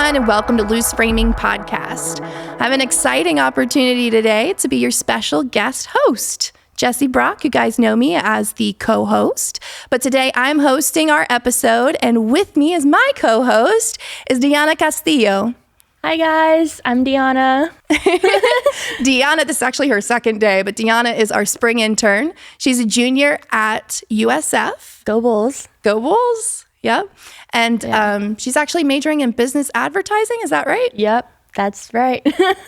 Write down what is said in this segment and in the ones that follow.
everyone, and welcome to Loose Framing Podcast. I have an exciting opportunity today to be your special guest host. Jesse Brock, you guys know me as the co-host, but today I'm hosting our episode, and with me as my co-host is Diana Castillo. Hi guys, I'm Diana. Diana, this is actually her second day, but Diana is our spring intern. She's a junior at USF. Go Bulls. Go Bulls, yep. And she's actually majoring in business advertising, is that right? Yep, that's right.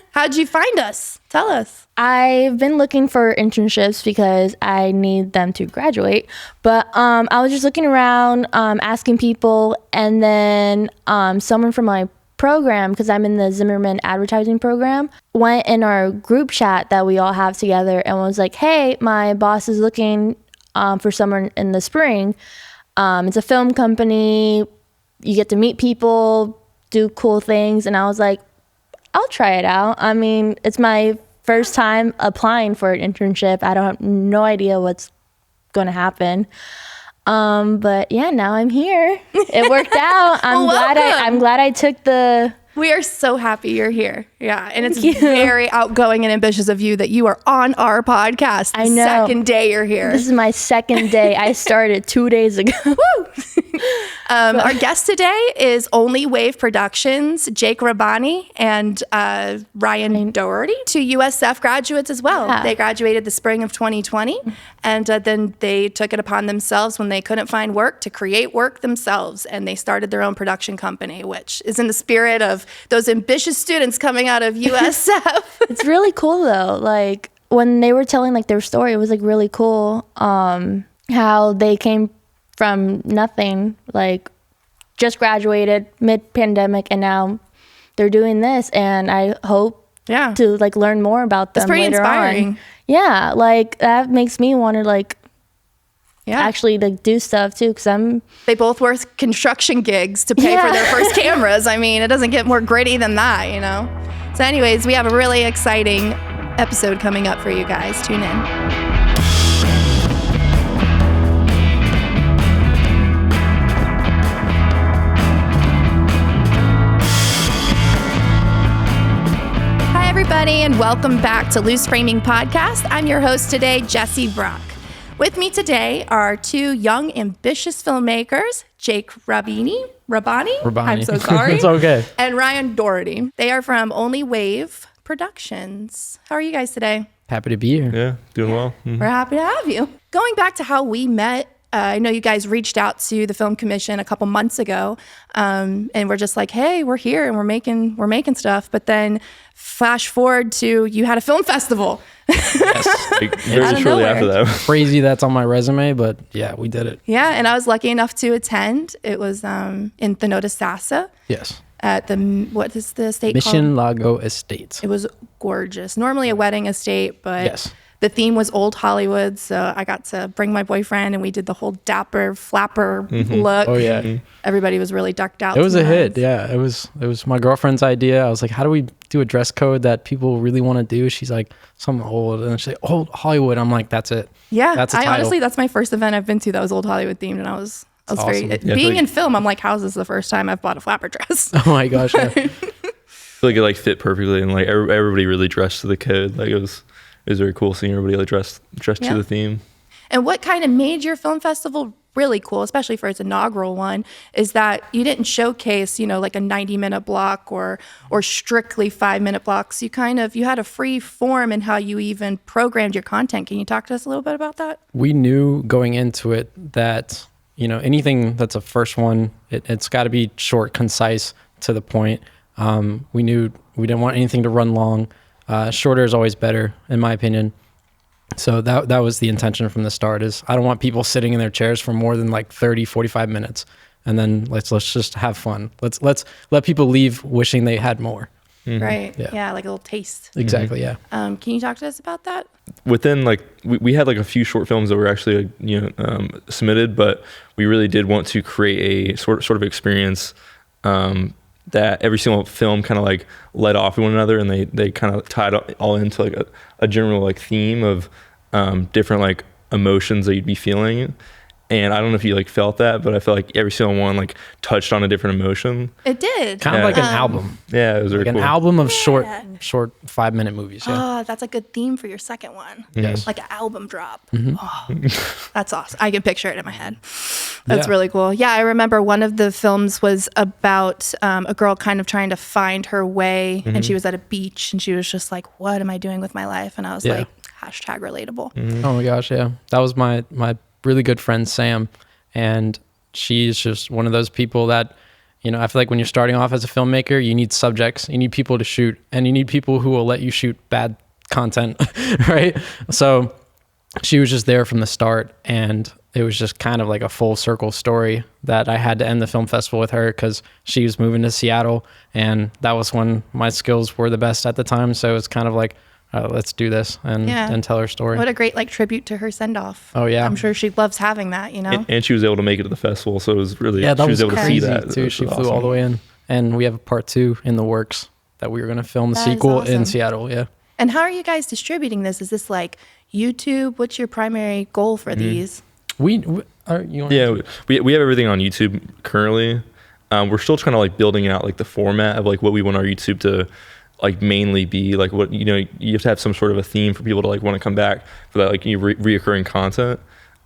How'd you find us? Tell us. I've been looking for internships because I need them to graduate. But I was just looking around, asking people, and then someone from my program, because I'm in the Zimmerman advertising program, went in our group chat that we all have together and was like, hey, my boss is looking for someone in the spring. It's a film company. You get to meet people, do cool things. And I was like, I'll try it out. I mean, it's my first time applying for an internship. I don't have no idea what's going to happen. But yeah, now I'm here. It worked out. I'm glad I took the... We are so happy you're here. Yeah. And it's very outgoing and ambitious of you that you are on our podcast. I know. Second day you're here. This is my second day. I started 2 days ago. Woo! Our guest today is Only Wave Productions, Jake Rabani and Ryan Daugherty, two USF graduates as well. Yeah. They graduated the spring of 2020, and then they took it upon themselves when they couldn't find work to create work themselves, and they started their own production company, which is in the spirit of those ambitious students coming out of USF. It's really cool though. Like when they were telling like their story, it was like really cool how they came from nothing, like just graduated mid-pandemic, and now they're doing this, and I hope to like learn more about them. It's pretty later inspiring. On. Yeah, like that makes me want to like actually like do stuff too, because they both work construction gigs to pay for their first cameras. I mean, it doesn't get more gritty than that, you know? So anyways, we have a really exciting episode coming up for you guys. Tune in. Everybody, and welcome back to Loose Framing Podcast. I'm your host today, Jesse Brock. With me today are two young, ambitious filmmakers, Jake Rabani. I'm so sorry. It's okay. And Ryan Daugherty. They are from Only Wave Productions. How are you guys today? Happy to be here. Yeah, doing well. Mm-hmm. We're happy to have you. Going back to how we met, I know you guys reached out to the Film Commission a couple months ago, and we're just like, hey, we're here and we're making stuff. But then flash forward to you had a film festival. Yes, like very shortly after that. Crazy that's on my resume, but yeah, we did it. Yeah, and I was lucky enough to attend. It was in Thenodisassa. Yes. At what is the estate Mission called? Lago Estates. It was gorgeous. Normally a wedding estate, but yes. The theme was old Hollywood, so I got to bring my boyfriend, and we did the whole dapper flapper look. Oh yeah, mm-hmm. Everybody was really decked out. It was a hit. Yeah, it was my girlfriend's idea. I was like, how do we do a dress code that people really want to do? She's like, something old, and she's like, old Hollywood. I'm like, that's it. Yeah, that's a title. Honestly, that's my first event I've been to that was old Hollywood themed, and I was awesome. very being in film. I'm like, how's this the first time I've bought a flapper dress? Oh my gosh. Yeah. I feel like it like fit perfectly, and like everybody really dressed to the code. Like it was very cool seeing everybody like dressed to the theme. And what kind of made your film festival really cool, especially for its inaugural one, is that you didn't showcase, like a 90-minute block or strictly 5-minute blocks. You had a free form in how you even programmed your content. Can you talk to us a little bit about that? We knew going into it that, anything that's a first one, it's got to be short, concise, to the point. We knew we didn't want anything to run long. Shorter is always better, in my opinion. So that was the intention from the start, is I don't want people sitting in their chairs for more than like 30, 45 minutes. And then let's just have fun. Let's let people leave wishing they had more. Mm-hmm. Right. Yeah, like a little taste. Exactly, yeah. Can you talk to us about that? Within like, we had like a few short films that were actually, submitted, but we really did want to create a sort of experience that every single film kind of like led off one another, and they kind of tied all into like a general like theme of different like emotions that you'd be feeling. And I don't know if you like felt that, but I felt like every single one like touched on a different emotion. It did. Kind of like an album. Yeah, it was really Like cool. an album of short 5-minute movies. Yeah. Oh, that's a good theme for your second one. Yes. Like an album drop. Oh, that's awesome. I can picture it in my head. That's Yeah. really cool. Yeah, I remember one of the films was about a girl kind of trying to find her way, and she was at a beach, and she was just like, what am I doing with my life? And I was like, hashtag relatable. Oh my gosh, yeah. That was my really good friend Sam, and she's just one of those people that, you know, I feel like when you're starting off as a filmmaker, you need subjects, you need people to shoot, and you need people who will let you shoot bad content, right? So she was just there from the start, and it was just kind of like a full circle story that I had to end the film festival with her because she was moving to Seattle, and that was when my skills were the best at the time. So it's kind of like, let's do this and tell her story. What a great like tribute to her send off. Oh yeah, I'm sure she loves having that, you know. And she was able to make it to the festival, so it was really yeah, that she was able to crazy see that too. It She was flew all the way in, and we have a part 2 in the works that we were going to film the That is sequel in awesome. Seattle. Yeah. And how are you guys distributing this? Is this like YouTube? What's your primary goal for these? We are you want Yeah, we have everything on YouTube currently. We're still trying to like building out like the format of like what we want our YouTube to like mainly be like. What, you know, you have to have some sort of a theme for people to like want to come back for that like reoccurring content.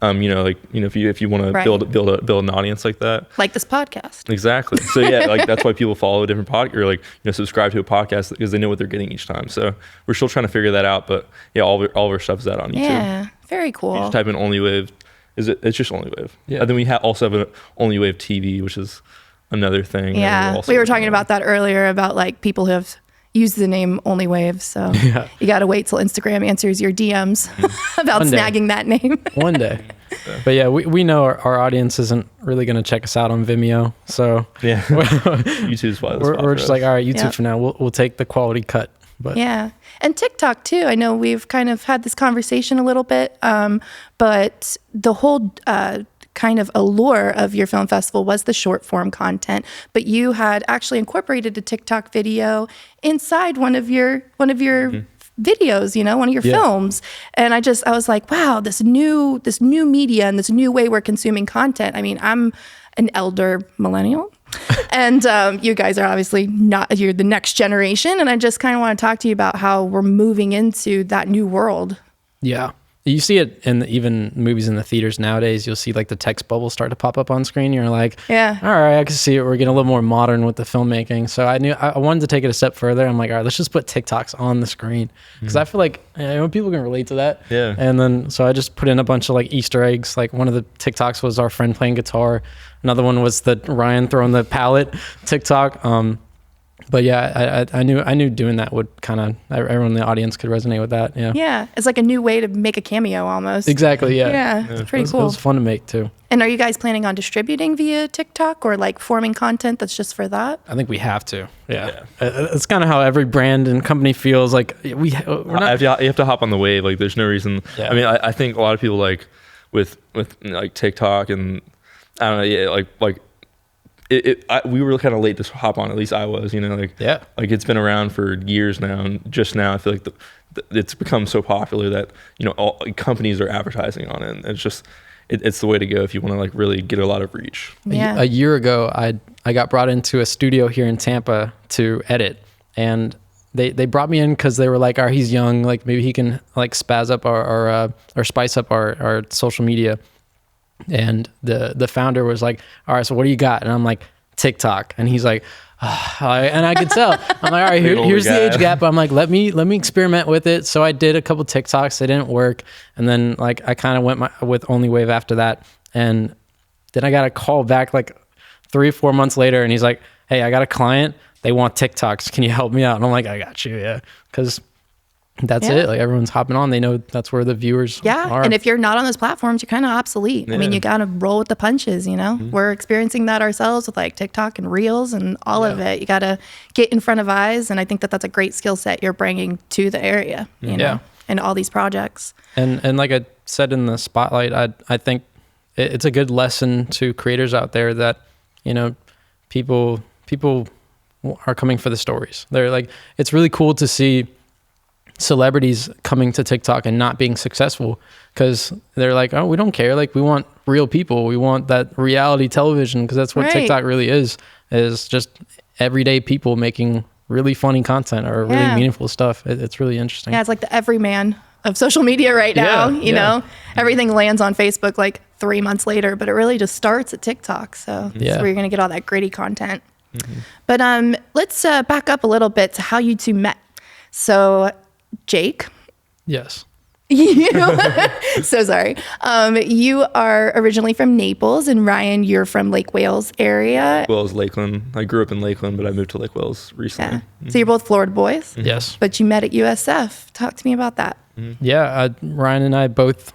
You know, like, you know, if you want to build an audience like that, Like this podcast. exactly. So yeah, like that's why people follow a different podcast or like, you know, subscribe to a podcast because they know what they're getting each time. So we're still trying to figure that out, but yeah, all of our stuff's out on YouTube. Yeah, very You cool. just type in Only Wave. It's just Only Wave. Yeah. And then we also have an Only Wave TV, which is another thing. that Yeah, also we were working talking on. about that earlier about like people who have used the name Only Wave. So you got to wait till Instagram answers your DMs about One day. snagging that name. one day. But yeah, we know our audience isn't really going to check us out on Vimeo, so Yeah. YouTube's probably the spot we're for just us. like, all right, YouTube Yep. for now. We'll take the quality cut. But Yeah. And TikTok too. I know we've kind of had this conversation a little bit, but the whole kind of allure of your film festival was the short form content, but you had actually incorporated a TikTok video inside one of your videos, you know, one of your films. And I was like, wow, this new media and this new way we're consuming content. I mean, I'm an elder millennial. And you guys are obviously not, you're the next generation. And I just kind of want to talk to you about how we're moving into that new world. yeah, you see it in even movies in the theaters nowadays. You'll see like the text bubbles start to pop up on screen. You're like, Yeah. all right, I can see it. We're getting a little more modern with the filmmaking. So I wanted to take it a step further. I'm like, all right, let's just put TikToks on the screen because I feel like, you know, people can relate to that. Yeah. And then so I just put in a bunch of like Easter eggs. Like one of the TikToks was our friend playing guitar. Another one was the Ryan throwing the pallet TikTok. But yeah, I knew doing that would kind of, everyone in the audience could resonate with that. Yeah. Yeah. It's like a new way to make a cameo almost. Exactly. Yeah. Yeah. It's pretty It cool. was fun to make too. And are you guys planning on distributing via TikTok or like forming content that's just for that? I think we have to. Yeah. It's kind of how every brand and company feels like we're not. You have to hop on the wave. Like, there's no reason. Yeah. I mean, I think a lot of people like with like TikTok and I don't know. Yeah, like we were kind of late to hop on. At least I was. You know, like Yeah. like it's been around for years now, and just now I feel like it's become so popular that, you know, all companies are advertising on it. And it's just it's the way to go if you want to like really get a lot of reach. Yeah. A year ago, I got brought into a studio here in Tampa to edit, and they brought me in because they were like, "Oh, he's young. Like maybe he can like spaz up or spice up our social media." And the founder was like, "All right, so what do you got?" And I'm like, "TikTok." And he's like, and I could tell. I'm like, "All right, Big older here's the guy. age gap." I'm like, let me experiment with it. So I did a couple TikToks. They didn't work, and then like I kind of went with Only Wave after that. And then I got a call back like 3 or 4 months later, and he's like, "Hey, I got a client. They want TikToks. Can you help me out?" And I'm like, "I got you, yeah," because that's Yeah. it. Like everyone's hopping on. They know that's where the viewers Yeah. are. And if you're not on those platforms, you're kind of obsolete. I mean, Yeah. you got to roll with the punches, you know? We're experiencing that ourselves with like TikTok and Reels and all of it. You got to get in front of eyes. And I think that that's a great skill set you're bringing to the area, you know, Yeah. and all these projects. And like I said in the spotlight, I think it's a good lesson to creators out there that, you know, people are coming for the stories. They're like, it's really cool to see celebrities coming to TikTok and not being successful because they're like, oh, we don't care. Like, we want real people. We want that reality television, because that's what TikTok really is just everyday people making really funny content or really meaningful stuff. It's really interesting. Yeah, it's like the everyman of social media right now. You know, everything lands on Facebook like 3 months later, but it really just starts at TikTok. So that's where you're going to get all that gritty content. But let's back up a little bit to how you two met. So Jake. Yes. So sorry. You are originally from Naples, and Ryan, you're from Lake Wales area. Wales, Lakeland. I grew up in Lakeland, but I moved to Lake Wales recently. Yeah. So you're both Florida boys? Yes. But you met at USF. Talk to me about that. Yeah, Ryan and I both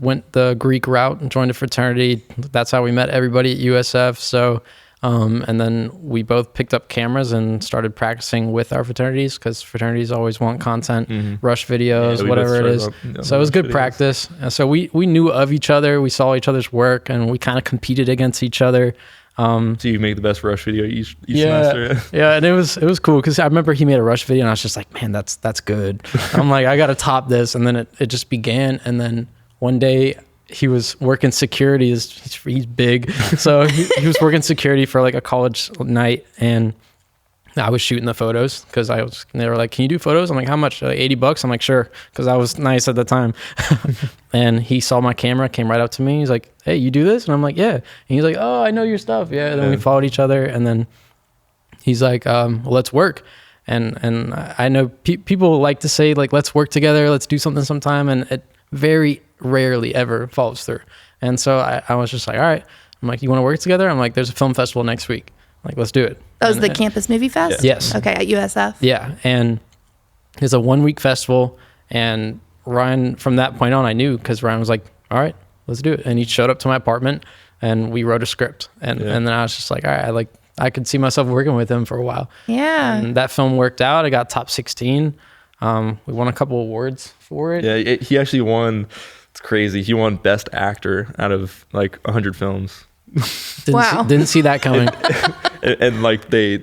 went the Greek route and joined a fraternity. That's how we met everybody at USF. So, and then we both picked up cameras and started practicing with our fraternities, because fraternities always want content, rush videos, whatever it is. So it was good practice. And so we knew of each other. We saw each other's work, and we kind of competed against each other. So you make the best rush video each semester. Yeah, and it was cool, because I remember he made a rush video and I was just like, man, that's good. I'm like, I gotta top this. And then it just began. And then one day he was working security. He's big, so he was working security for like a college night, and I was shooting the photos because they were like, can you do photos? I'm like, how much? Like $80? I'm like, sure, because I was nice at the time. And he saw my camera, came right up to me. He's like, hey, you do this? And I'm like, yeah. And he's like, oh, I know your stuff. Yeah. And then we followed each other, and then he's like, well, let's work. And I know people like to say, like, let's work together, let's do something sometime, and it very rarely ever follows through. And so I was just like, all right. I'm like, you want to work together? I'm like, there's a film festival next week. Like, let's do it. That was the Campus Movie Fest? Yes. Okay, at USF? Yeah, and it's a 1-week festival, and Ryan, from that point on, I knew, because Ryan was like, all right, let's do it. And he showed up to my apartment, and we wrote a script. And then I was just like, all right, I could see myself working with him for a while. Yeah. And that film worked out. I got top 16. We won a couple awards for it. Yeah, he actually won. It's crazy. He won Best Actor out of like 100 films. Didn't see that coming. and like they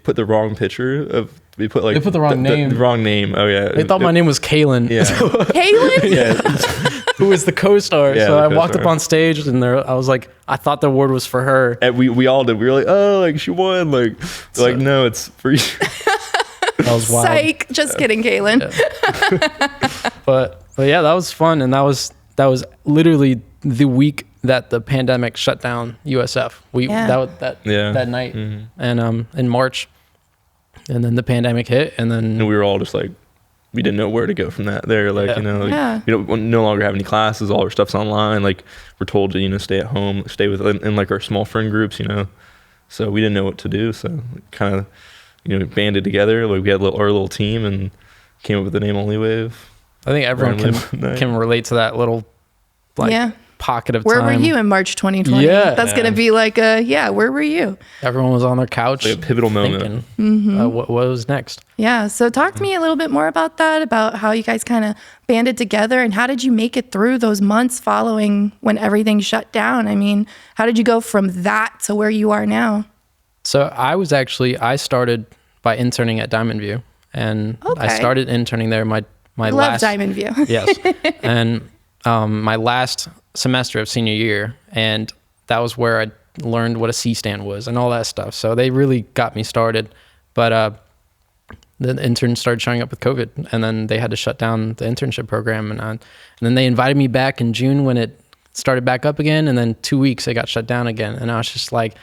put the wrong picture of. They put the wrong name. The wrong name. Oh yeah. They thought my name was Kaylin. Yeah. Kaylin? Yeah. Who was the co-star. Yeah, so I walked up on stage, and I was like, I thought the award was for her. And we all did. We were like, oh, like she won. Like, like no, it's for you. That was wild. Psych. Just kidding, Kaylin. Yeah. But yeah, that was fun, and that was literally the week that the pandemic shut down USF. That night, and in March, and then the pandemic hit, and then we were all just like, we didn't know where to go from that. There, like we don't no longer have any classes. All our stuff's online. Like, we're told to stay at home, stay in like our small friend groups. So we didn't know what to do. So kind of banded together. Like, we had our little team and came up with the name Only Wave. I think everyone can relate to that little pocket of where time. Where were you in March 2020? Yeah. That's going to be like where were you? Everyone was on their couch. Like a pivotal moment. What was next? Yeah. So talk to me a little bit more about that, about how you guys kind of banded together, and how did you make it through those months following when everything shut down? I mean, how did you go from that to where you are now? So I started by interning at Diamond View, and I started interning there my last Diamond View. Yes. And my last semester of senior year, and that was where I learned what a C-stand was and all that stuff. So they really got me started. But the interns started showing up with COVID, and then they had to shut down the internship program. And then they invited me back in June when it started back up again, and then 2 weeks it got shut down again. And I was just like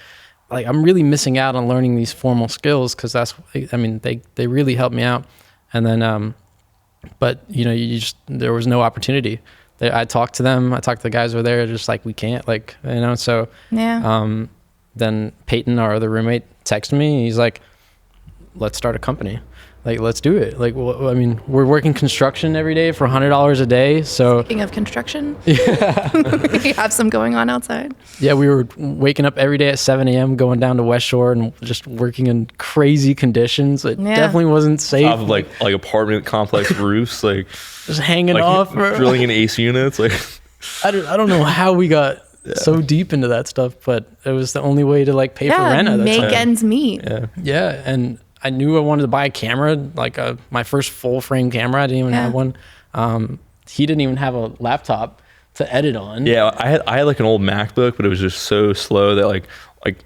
I'm really missing out on learning these formal skills, because they really helped me out. And then but there was no opportunity. I talked to them. I talked to the guys over there. Just like, we can't, So then Peyton, our other roommate, texted me. He's like, let's start a company. Like, let's do it. Like, well, I mean, we're working construction every day for $100 a day. So speaking of construction, we have some going on outside. Yeah, we were waking up every day at 7 a.m., going down to West Shore and just working in crazy conditions. It definitely wasn't safe. Top of like apartment complex roofs, like just hanging off, drilling in ace units. Like, I don't know how we got so deep into that stuff, but it was the only way to pay for rent at that time. Make ends meet. Yeah, and I knew I wanted to buy a camera, like my first full frame camera. I didn't even have one. He didn't even have a laptop to edit on. Yeah, I had like an old MacBook, but it was just so slow that like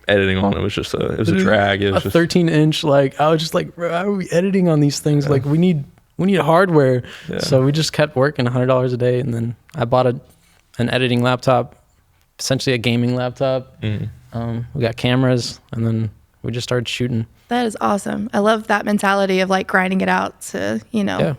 editing on it was just it was a drag. It was a 13-inch. Like I was just like, bro, how are we editing on these things? Like we need hardware. Yeah. So we just kept working $100 a day, and then I bought an editing laptop, essentially a gaming laptop. We got cameras, and then we just started shooting. That is awesome. I love that mentality of like grinding it out to,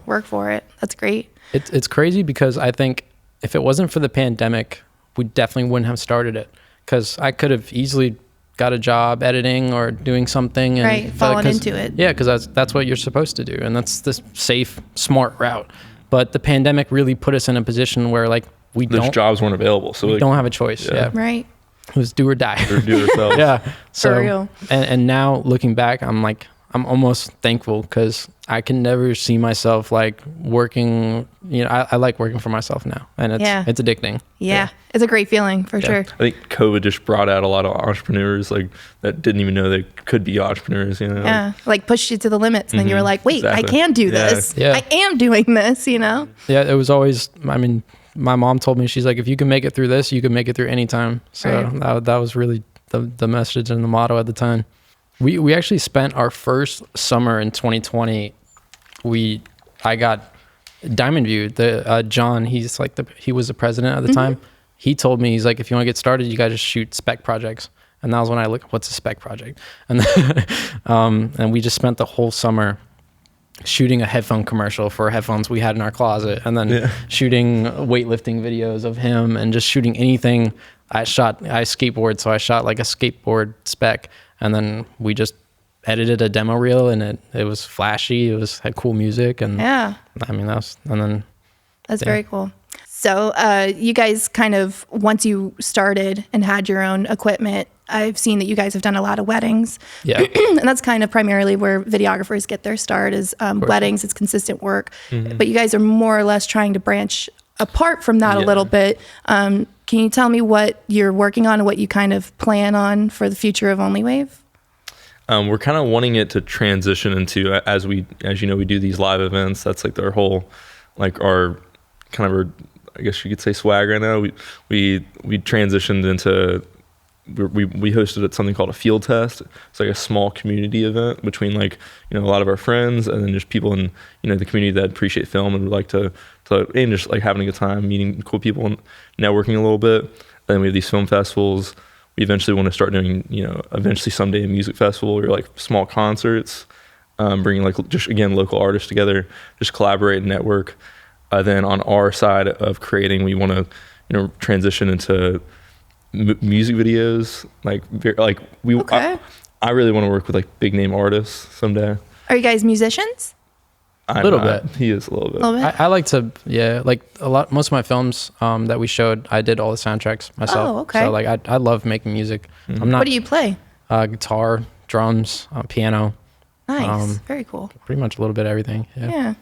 work for it. That's great. It's crazy because I think if it wasn't for the pandemic, we definitely wouldn't have started it, because I could have easily got a job editing or doing something and fallen into it. Yeah, because that's what you're supposed to do, and that's the safe, smart route. But the pandemic really put us in a position where like those jobs weren't available, so we don't have a choice. Yeah. Right. It was do or die. Or do it ourselves. Yeah. So, for real. And now looking back, I'm almost thankful, because I can never see myself like working. I like working for myself now, and it's addicting. Yeah. It's a great feeling for sure. I think COVID just brought out a lot of entrepreneurs like that didn't even know they could be entrepreneurs. Yeah, like pushed you to the limits, and then you were like, wait, I can do this. Yeah. I am doing this. Yeah, it was always. I mean, my mom told me, she's like, if you can make it through this, you can make it through any time. So that was really the message and the motto at the time. We actually spent our first summer in 2020. I got Diamond View. John, he was the president at the time. He told me, he's like, if you want to get started, you got to just shoot spec projects. And that was when I looked, what's a spec project? And and we just spent the whole summer shooting a headphone commercial for headphones we had in our closet, and then shooting weightlifting videos of him, and just shooting anything. I skateboard, so I shot like a skateboard spec, and then we just edited a demo reel, and it was flashy. Had cool music, and that's very cool. So you guys kind of, once you started and had your own equipment, I've seen that you guys have done a lot of weddings. Yeah. And that's kind of primarily where videographers get their start, is weddings. It's consistent work. But you guys are more or less trying to branch apart from that a little bit. Can you tell me what you're working on and what you kind of plan on for the future of Only Wave? We're kind of wanting it to transition into, as we do these live events. That's like our whole, like our I guess you could say swag right now. We transitioned into, we hosted something called a field test. It's like a small community event between like, a lot of our friends, and then just people in, the community that appreciate film and would like to and just like having a good time, meeting cool people and networking a little bit. Then we have these film festivals. We eventually want to start doing, eventually someday a music festival or like small concerts, bringing like just, again, local artists together, just collaborate and network. Then on our side of creating, we want to, transition into music videos. I really want to work with like big name artists someday. Are you guys musicians? A little bit. He is a little bit. I like to, like a lot. Most of my films that we showed, I did all the soundtracks myself. Oh, okay. So like I love making music. I'm not. What do you play? Guitar, drums, piano. Nice. Very cool. Pretty much a little bit of everything. Yeah.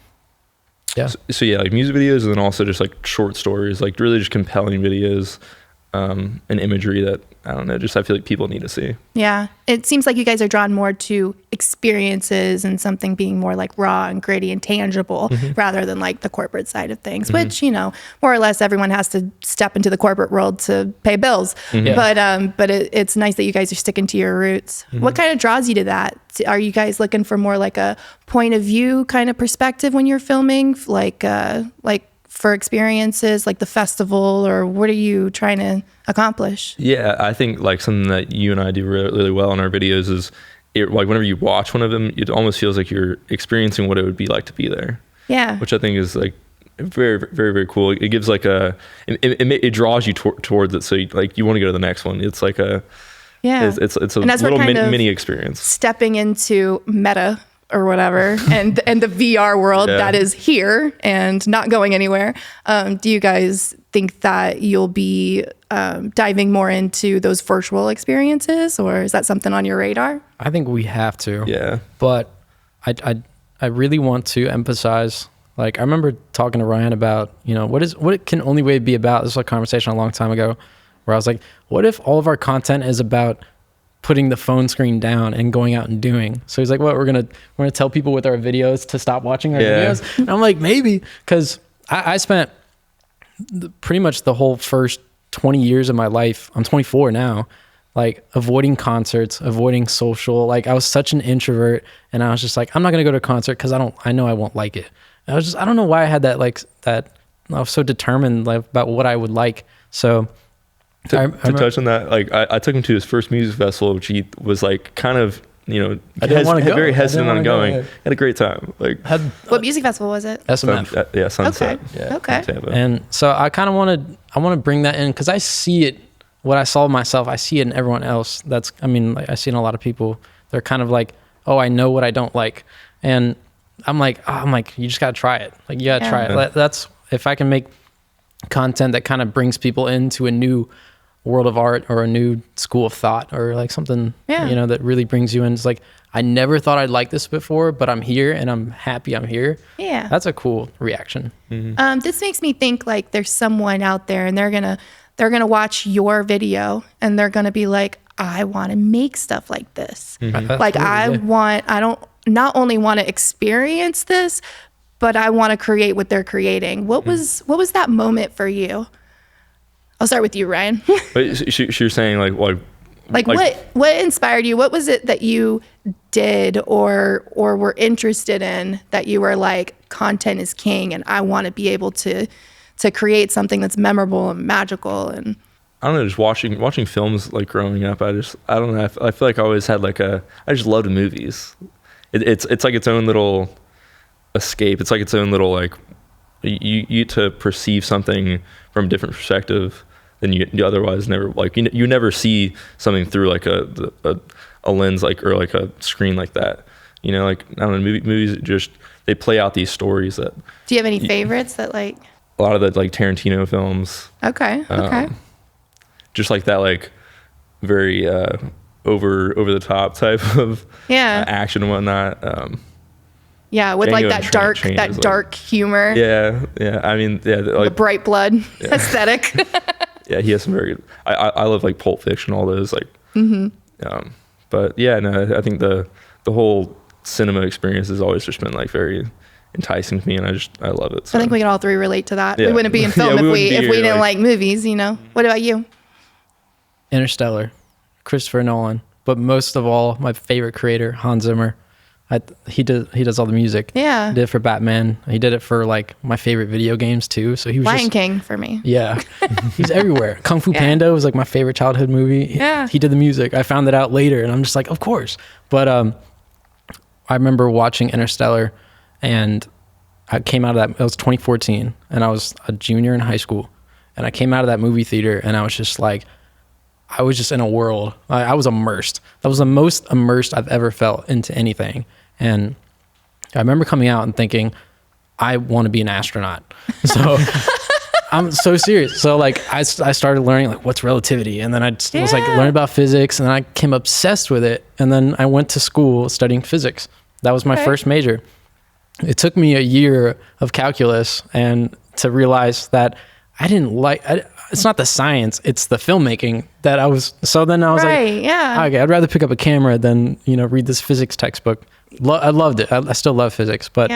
So yeah, like music videos, and then also just like short stories, like really just compelling videos, and imagery that, I don't know, just I feel like people need to see. Yeah. It seems like you guys are drawn more to experiences and something being more like raw and gritty and tangible rather than like the corporate side of things, which, more or less everyone has to step into the corporate world to pay bills. But it's nice that you guys are sticking to your roots. What kind of draws you to that? Are you guys looking for more like a point of view kind of perspective when you're filming? Like for experiences like the festival, or what are you trying to accomplish? Yeah, I think like something that you and I do really, really well in our videos is like whenever you watch one of them, it almost feels like you're experiencing what it would be like to be there. Yeah. Which I think is like very, very, very cool. It gives like it draws you towards it. So you want to go to the next one. It's like it's a little mini experience. Stepping into meta or whatever, and the VR world that is here and not going anywhere. Do you guys think that you'll be diving more into those virtual experiences, or is that something on your radar? I think we have to. Yeah. But I really want to emphasize, like I remember talking to Ryan about, what can Only Wave be about? This was a conversation a long time ago where I was like, what if all of our content is about putting the phone screen down and going out and doing. So he's like, what, we're gonna tell people with our videos to stop watching our videos? And I'm like, maybe, because I spent pretty much the whole first 20 years of my life, I'm 24 now, like avoiding concerts, avoiding social. Like I was such an introvert, and I was just like, I'm not gonna go to a concert because I know I won't like it. And I don't know why I had that I was so determined about what I would like. So to touch on that, like I took him to his first music festival, which he was like kind of, I didn't want to go. Very hesitant on going. Had a great time. Like what music festival was it? SMF. Sunset. Okay. Yeah, Okay. And so I kind of want to bring that in, because I see it, what I saw myself, I see it in everyone else. I see it in a lot of people. They're kind of like, oh, I know what I don't like. And I'm like, you just got to try it. Like, you got to try it. That's, if I can make content that kind of brings people into a new world of art or a new school of thought, or like something, that really brings you in. It's like, I never thought I'd like this before, but I'm here and I'm happy I'm here. Yeah. That's a cool reaction. Mm-hmm. This makes me think like there's someone out there and they're going to watch your video and they're going to be like, I want to make stuff like this. Mm-hmm. Like I don't not only want to experience this, but I want to create what they're creating. What was that moment for you? I'll start with you, Ryan. But you're saying like what inspired you? What was it that you did or were interested in that you were like, content is king and I want to be able to create something that's memorable and magical? And I don't know, just watching films like growing up. I don't know. I feel like I always had I just loved movies. It's like its own little escape. It's like its own little like you to perceive something from a different perspective than you otherwise never, like you never see something through like a lens like, or like a screen like that. Like I don't know, movies just, they play out these stories that. Do you have any favorites that like? A lot of the like Tarantino films. Okay. Just like that, like very over the top type of action and whatnot. Yeah, with Django like that dark humor. Yeah. I mean, yeah, the bright blood aesthetic. Yeah, he has some very. I love like Pulp Fiction, all those like. Mm-hmm. But yeah, no, I think the whole cinema experience has always just been like very enticing to me, and I love it. So. I think we can all three relate to that. Yeah. We wouldn't be in film if we didn't like movies. What about you? Interstellar, Christopher Nolan, but most of all, my favorite creator, Hans Zimmer. He does all the music. Yeah. He did it for Batman. He did it for like my favorite video games too. So he was Lion King for me. Yeah. He's everywhere. Kung Fu Panda was like my favorite childhood movie. Yeah. He did the music. I found that out later and I'm just like, of course. But I remember watching Interstellar, and I came out of that, it was 2014, and I was a junior in high school, and I came out of that movie theater and I was just like, I was just in a world. I was immersed. That was the most immersed I've ever felt into anything. And I remember coming out and thinking, I want to be an astronaut. So I'm so serious. So like I started learning like what's relativity, and then I was like learning about physics, and then I became obsessed with it. And then I went to school studying physics. That was my first major. It took me a year of calculus and to realize that I didn't like. It's not the science, it's the filmmaking that I was. So then I was okay, I'd rather pick up a camera than, read this physics textbook. I loved it. I still love physics, but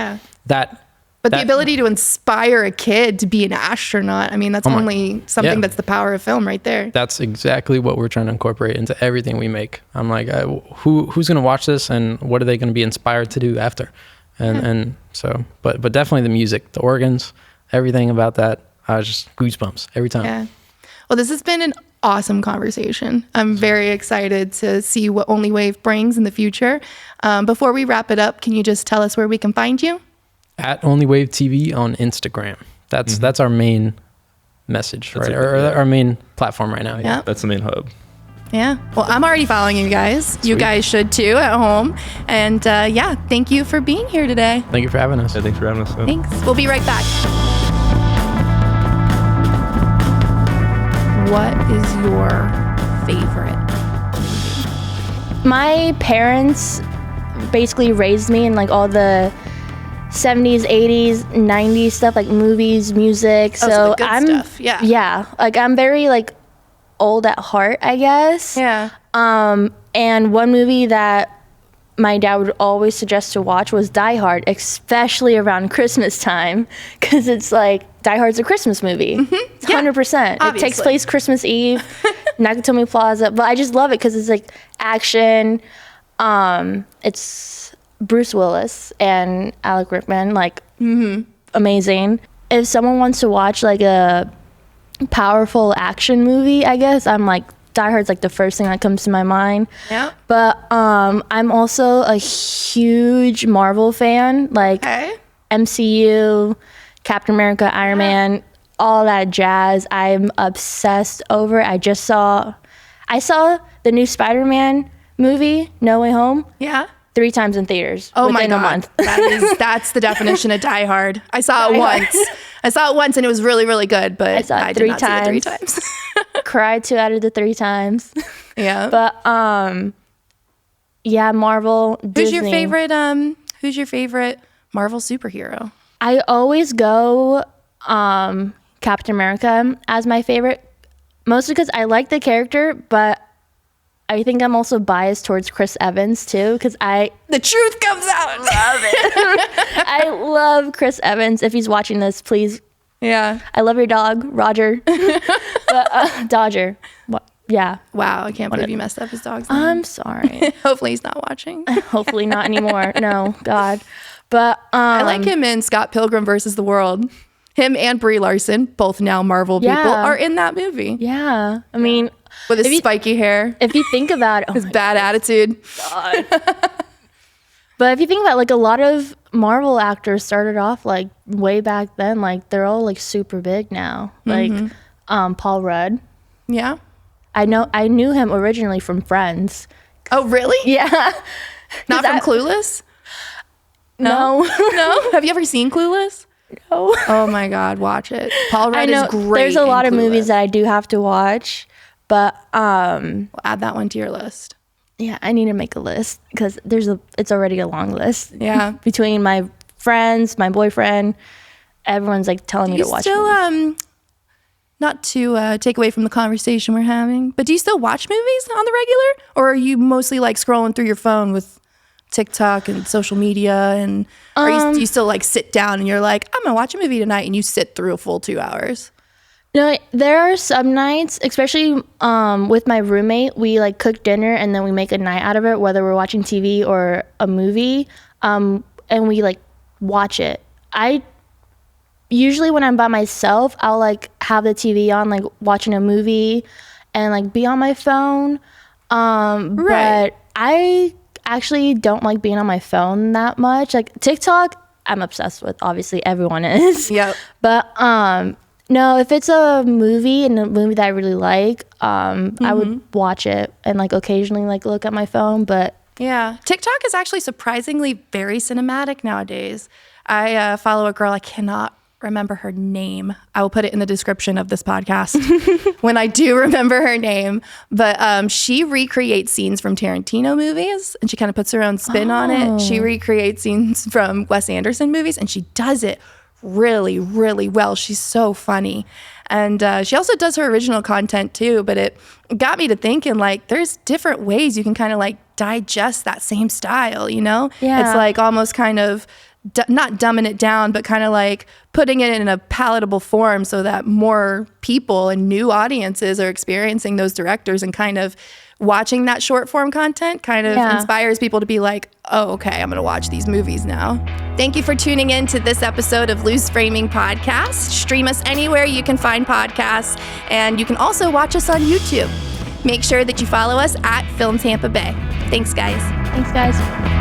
the ability to inspire a kid to be an astronaut, I mean, that's something that's the power of film right there. That's exactly what we're trying to incorporate into everything we make. I'm like, who's going to watch this, and what are they going to be inspired to do after? And so, but definitely the music, the organs, everything about that. I was just goosebumps every time. Yeah. Well, this has been an awesome conversation. I'm very excited to see what Only Wave brings in the future. Before we wrap it up, can you just tell us where we can find you? At Only Wave TV on Instagram. That's our main message, right? Our main platform right now. Yeah. That's the main hub. Yeah. Well, I'm already following you guys. Sweet. You guys should too at home. And thank you for being here today. Thank you for having us. Yeah, thanks for having us. Thanks. We'll be right back. What is your favorite movie? My parents basically raised me in like all the 70s, 80s, 90s stuff, like movies, music. So the good stuff. Yeah. Yeah. Like I'm very like old at heart, I guess. Yeah. And one movie that my dad would always suggest to watch was Die Hard, especially around Christmas time, because it's like Die Hard's a Christmas movie. It's 100%. It takes place Christmas Eve, Nakatomi Plaza. But I just love it because it's like action. It's Bruce Willis and Alec Rickman, like amazing. If someone wants to watch like a powerful action movie, I guess I'm like, Die Hard's like the first thing that comes to my mind. Yeah. But I'm also a huge Marvel fan, like MCU, Captain America, Iron Man, all that jazz. I'm obsessed over. I saw the new Spider-Man movie, No Way Home. Yeah. 3 times in theaters within a month. That's the definition of Die Hard. I saw it once and it was really, really good, but I saw it did not see it 3 times. Cried 2 out of the 3 times. Yeah. But yeah, Marvel, Disney. Who's your favorite Marvel superhero? I always go Captain America as my favorite, mostly because I like the character, but I think I'm also biased towards Chris Evans too, because the truth comes out. Love it. I love Chris Evans. If he's watching this, please. Yeah. I love your dog, Roger. But, Dodger. Yeah. Wow, I can't believe you messed up his dog's name. I'm sorry. Hopefully he's not watching. Hopefully not anymore. No, God. But I like him in Scott Pilgrim versus the World. Him and Brie Larson, both now Marvel people, are in that movie. Yeah. I mean, with his spiky hair. If you think about it, his bad attitude. God. But if you think about it, like a lot of Marvel actors started off like way back then, like they're all like super big now. Like Paul Rudd. Yeah. I knew him originally from Friends. Oh, really? Yeah. Not from Clueless? No. No? Have you ever seen Clueless? No. Oh my God, watch it. Paul Rudd is great. There's a lot of movies that I do have to watch, but we'll add that one to your list. Yeah, I need to make a list because it's already a long list. Yeah. Between my friends, my boyfriend, everyone's like telling me to watch movies. Not to take away from the conversation we're having, but do you still watch movies on the regular? Or are you mostly like scrolling through your phone with TikTok and social media? And do you still like sit down and you're like, I'm gonna watch a movie tonight, and you sit through a full 2 hours? No, there are some nights, especially with my roommate, we like cook dinner and then we make a night out of it, whether we're watching TV or a movie, and we like watch it. Usually when I'm by myself, I'll like have the TV on, like watching a movie and like be on my phone. But I actually don't like being on my phone that much. Like TikTok, I'm obsessed with. Obviously, everyone is. Yep. But no, if it's a movie and a movie that I really like, I would watch it and like occasionally like look at my phone. But yeah, TikTok is actually surprisingly very cinematic nowadays. I follow a girl, I cannot remember her name. I will put it in the description of this podcast when I do remember her name. But she recreates scenes from Tarantino movies and she kind of puts her own spin on it. She recreates scenes from Wes Anderson movies and she does it really, really well. She's so funny. And she also does her original content too, but it got me to thinking like there's different ways you can kind of like digest that same style, you know? Yeah. It's like almost kind of not dumbing it down, but kind of like putting it in a palatable form so that more people and new audiences are experiencing those directors, and kind of watching that short form content kind of inspires people to be like, oh, okay, I'm going to watch these movies now. Thank you for tuning in to this episode of Loose Framing Podcast. Stream us anywhere you can find podcasts, and you can also watch us on YouTube. Make sure that you follow us at Film Tampa Bay. Thanks, guys. Thanks, guys.